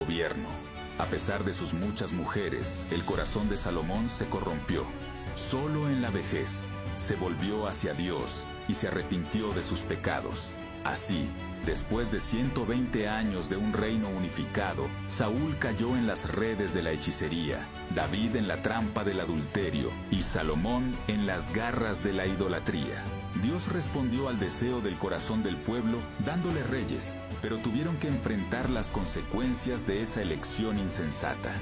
gobierno. A pesar de sus muchas mujeres, el corazón de Salomón se corrompió. Solo en la vejez se volvió hacia Dios y se arrepintió de sus pecados. Así, después de 120 años de un reino unificado, Saúl cayó en las redes de la hechicería, David en la trampa del adulterio y Salomón en las garras de la idolatría. Dios respondió al deseo del corazón del pueblo dándole reyes, pero tuvieron que enfrentar las consecuencias de esa elección insensata.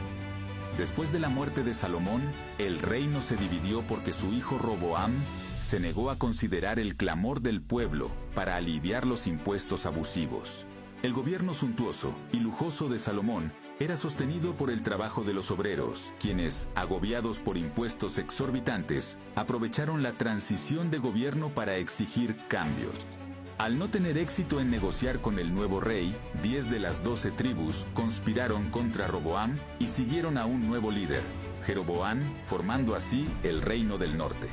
Después de la muerte de Salomón, el reino se dividió porque su hijo Roboam se negó a considerar el clamor del pueblo para aliviar los impuestos abusivos. El gobierno suntuoso y lujoso de Salomón era sostenido por el trabajo de los obreros, quienes, agobiados por impuestos exorbitantes, aprovecharon la transición de gobierno para exigir cambios. Al no tener éxito en negociar con el nuevo rey, 10 de las 12 tribus conspiraron contra Roboam y siguieron a un nuevo líder, Jeroboam, formando así el Reino del Norte.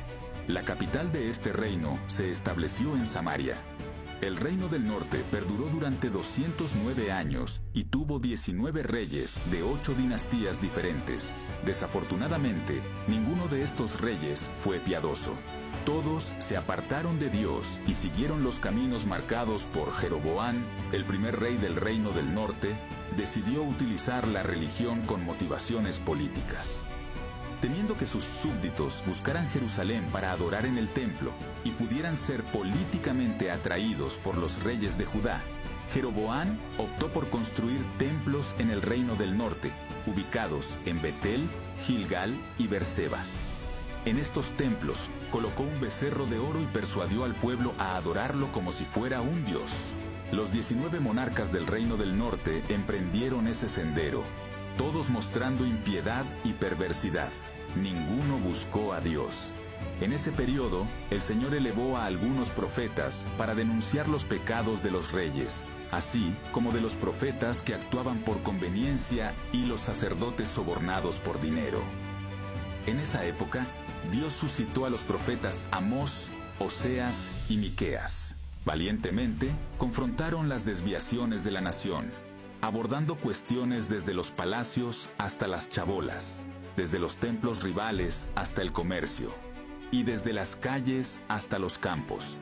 La capital de este reino se estableció en Samaria. El Reino del Norte perduró durante 209 años y tuvo 19 reyes de 8 dinastías diferentes. Desafortunadamente, ninguno de estos reyes fue piadoso. Todos se apartaron de Dios y siguieron los caminos marcados por Jeroboam, el primer rey del Reino del Norte. Decidió utilizar la religión con motivaciones políticas. Temiendo que sus súbditos buscaran Jerusalén para adorar en el templo y pudieran ser políticamente atraídos por los reyes de Judá, Jeroboam optó por construir templos en el Reino del Norte, ubicados en Betel, Gilgal y Berseba. En estos templos colocó un becerro de oro y persuadió al pueblo a adorarlo como si fuera un dios. Los 19 monarcas del Reino del Norte emprendieron ese sendero, todos mostrando impiedad y perversidad. Ninguno buscó a Dios. En ese periodo, el Señor elevó a algunos profetas para denunciar los pecados de los reyes, así como de los profetas que actuaban por conveniencia y los sacerdotes sobornados por dinero. En esa época, Dios suscitó a los profetas Amós, Oseas y Miqueas. Valientemente, confrontaron las desviaciones de la nación, abordando cuestiones desde los palacios hasta las chabolas, desde los templos rivales hasta el comercio, y desde las calles hasta los campos.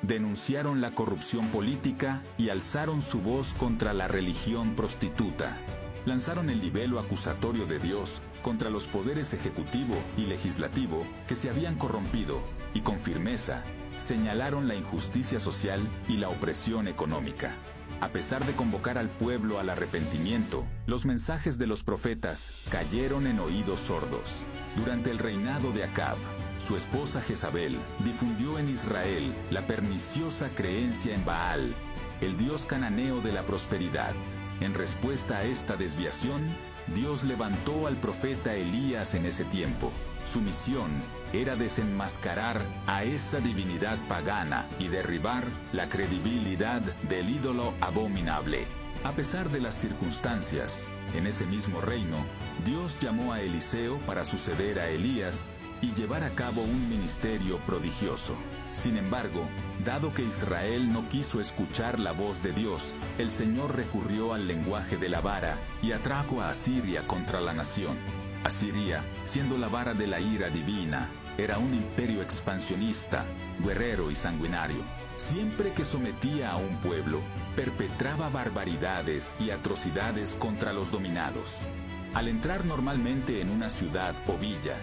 Denunciaron la corrupción política y alzaron su voz contra la religión prostituta. Lanzaron el libelo acusatorio de Dios contra los poderes ejecutivo y legislativo que se habían corrompido y con firmeza señalaron la injusticia social y la opresión económica. A pesar de convocar al pueblo al arrepentimiento, los mensajes de los profetas cayeron en oídos sordos. Durante el reinado de Acab, su esposa Jezabel difundió en Israel la perniciosa creencia en Baal, el dios cananeo de la prosperidad. En respuesta a esta desviación, Dios levantó al profeta Elías en ese tiempo. Su misión era desenmascarar a esa divinidad pagana y derribar la credibilidad del ídolo abominable. A pesar de las circunstancias, en ese mismo reino, Dios llamó a Eliseo para suceder a Elías y llevar a cabo un ministerio prodigioso. Sin embargo, dado que Israel no quiso escuchar la voz de Dios, el Señor recurrió al lenguaje de la vara y atrajo a Asiria contra la nación. Asiria, siendo la vara de la ira divina, era un imperio expansionista, guerrero y sanguinario. Siempre que sometía a un pueblo, perpetraba barbaridades y atrocidades contra los dominados. Al entrar normalmente en una ciudad o villa,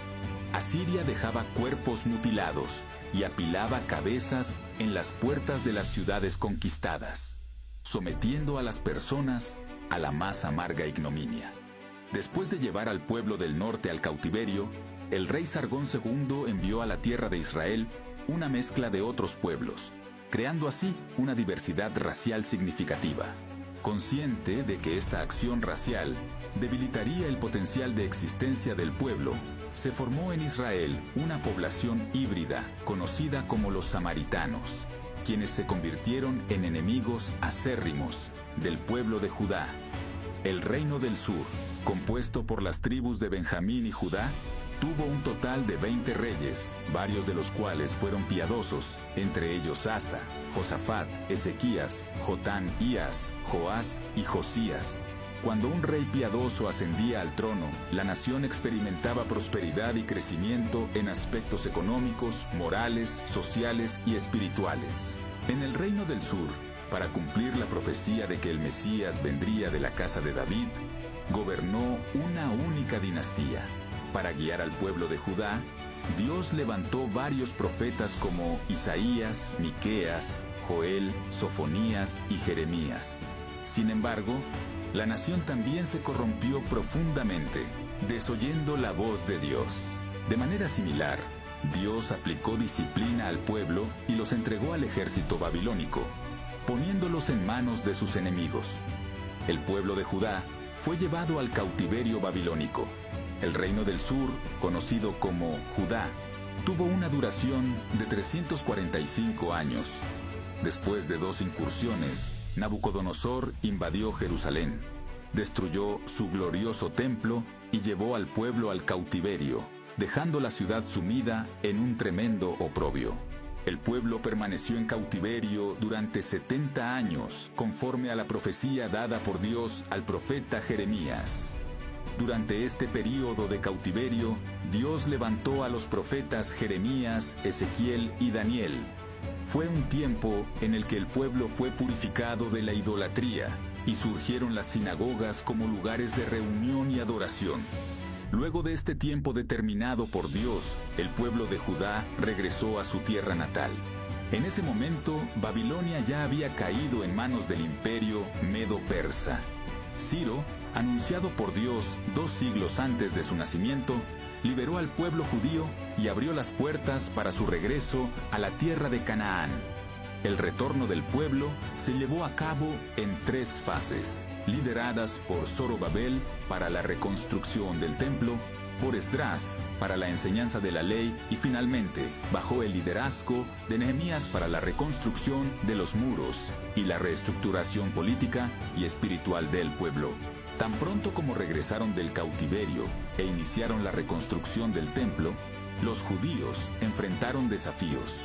Asiria dejaba cuerpos mutilados y apilaba cabezas en las puertas de las ciudades conquistadas, sometiendo a las personas a la más amarga ignominia. Después de llevar al pueblo del norte al cautiverio, el rey Sargón II envió a la tierra de Israel una mezcla de otros pueblos, creando así una diversidad racial significativa. Consciente de que esta acción racial debilitaría el potencial de existencia del pueblo, se formó en Israel una población híbrida conocida como los samaritanos, quienes se convirtieron en enemigos acérrimos del pueblo de Judá. El reino del sur, compuesto por las tribus de Benjamín y Judá, tuvo un total de 20 reyes, varios de los cuales fueron piadosos, entre ellos Asa, Josafat, Ezequías, Jotán, Ías, Joás y Josías. Cuando un rey piadoso ascendía al trono, la nación experimentaba prosperidad y crecimiento en aspectos económicos, morales, sociales y espirituales. En el reino del sur, para cumplir la profecía de que el Mesías vendría de la casa de David, gobernó una única dinastía. Para guiar al pueblo de Judá, Dios levantó varios profetas como Isaías, Miqueas, Joel, Sofonías y Jeremías. Sin embargo, la nación también se corrompió profundamente, desoyendo la voz de Dios. De manera similar, Dios aplicó disciplina al pueblo y los entregó al ejército babilónico, poniéndolos en manos de sus enemigos. El pueblo de Judá fue llevado al cautiverio babilónico. El reino del sur, conocido como Judá, tuvo una duración de 345 años. Después de 2 incursiones, Nabucodonosor invadió Jerusalén, destruyó su glorioso templo y llevó al pueblo al cautiverio, dejando la ciudad sumida en un tremendo oprobio. El pueblo permaneció en cautiverio durante 70 años, conforme a la profecía dada por Dios al profeta Jeremías. Durante este período de cautiverio, Dios levantó a los profetas Jeremías, Ezequiel y Daniel. Fue un tiempo en el que el pueblo fue purificado de la idolatría y surgieron las sinagogas como lugares de reunión y adoración. Luego de este tiempo determinado por Dios, el pueblo de Judá regresó a su tierra natal. En ese momento, Babilonia ya había caído en manos del imperio medo-persa. Ciro, anunciado por Dios 2 siglos antes de su nacimiento, liberó al pueblo judío y abrió las puertas para su regreso a la tierra de Canaán. El retorno del pueblo se llevó a cabo en 3 fases, lideradas por Zorobabel para la reconstrucción del templo, por Esdras para la enseñanza de la ley y finalmente bajo el liderazgo de Nehemías para la reconstrucción de los muros y la reestructuración política y espiritual del pueblo. Tan pronto como regresaron del cautiverio e iniciaron la reconstrucción del templo, los judíos enfrentaron desafíos.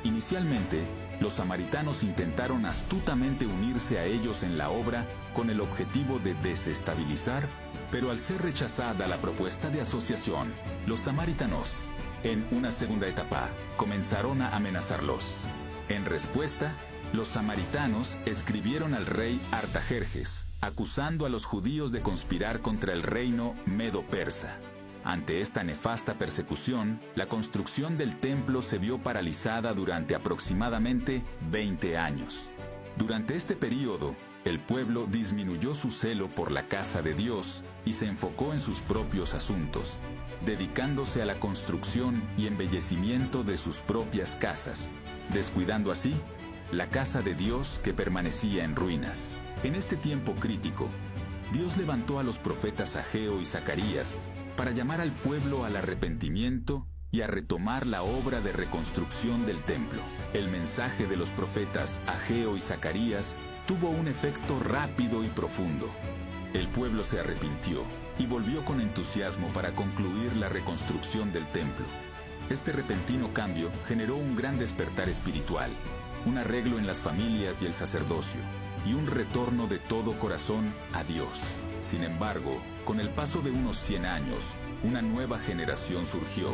Inicialmente, los samaritanos intentaron astutamente unirse a ellos en la obra con el objetivo de desestabilizar, pero al ser rechazada la propuesta de asociación, los samaritanos, en una segunda etapa, comenzaron a amenazarlos. En respuesta, los samaritanos escribieron al rey Artajerjes, acusando a los judíos de conspirar contra el reino medo-persa. Ante esta nefasta persecución, la construcción del templo se vio paralizada durante aproximadamente 20 años. Durante este período, el pueblo disminuyó su celo por la casa de Dios y se enfocó en sus propios asuntos, dedicándose a la construcción y embellecimiento de sus propias casas, descuidando así la casa de Dios que permanecía en ruinas. En este tiempo crítico, Dios levantó a los profetas Ageo y Zacarías para llamar al pueblo al arrepentimiento y a retomar la obra de reconstrucción del templo. El mensaje de los profetas Ageo y Zacarías tuvo un efecto rápido y profundo. El pueblo se arrepintió y volvió con entusiasmo para concluir la reconstrucción del templo. Este repentino cambio generó un gran despertar espiritual, un arreglo en las familias y el sacerdocio, y un retorno de todo corazón a Dios. Sin embargo, con el paso de unos 100 años, una nueva generación surgió,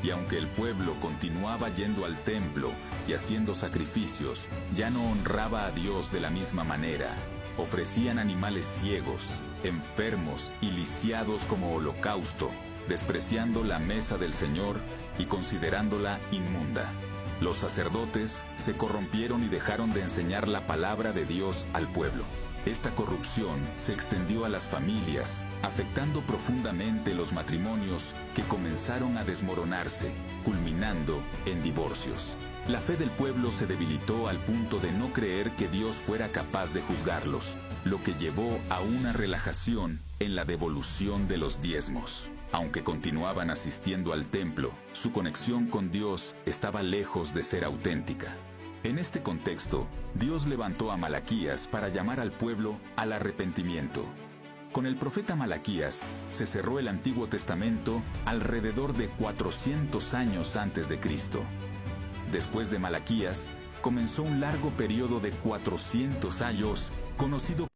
y aunque el pueblo continuaba yendo al templo y haciendo sacrificios, ya no honraba a Dios de la misma manera. Ofrecían animales ciegos, enfermos y lisiados como holocausto, despreciando la mesa del Señor y considerándola inmunda. Los sacerdotes se corrompieron y dejaron de enseñar la palabra de Dios al pueblo. Esta corrupción se extendió a las familias, afectando profundamente los matrimonios que comenzaron a desmoronarse, culminando en divorcios. La fe del pueblo se debilitó al punto de no creer que Dios fuera capaz de juzgarlos, lo que llevó a una relajación en la devolución de los diezmos. Aunque continuaban asistiendo al templo, su conexión con Dios estaba lejos de ser auténtica. En este contexto, Dios levantó a Malaquías para llamar al pueblo al arrepentimiento. Con el profeta Malaquías se cerró el Antiguo Testamento alrededor de 400 años antes de Cristo. Después de Malaquías, comenzó un largo periodo de 400 años conocido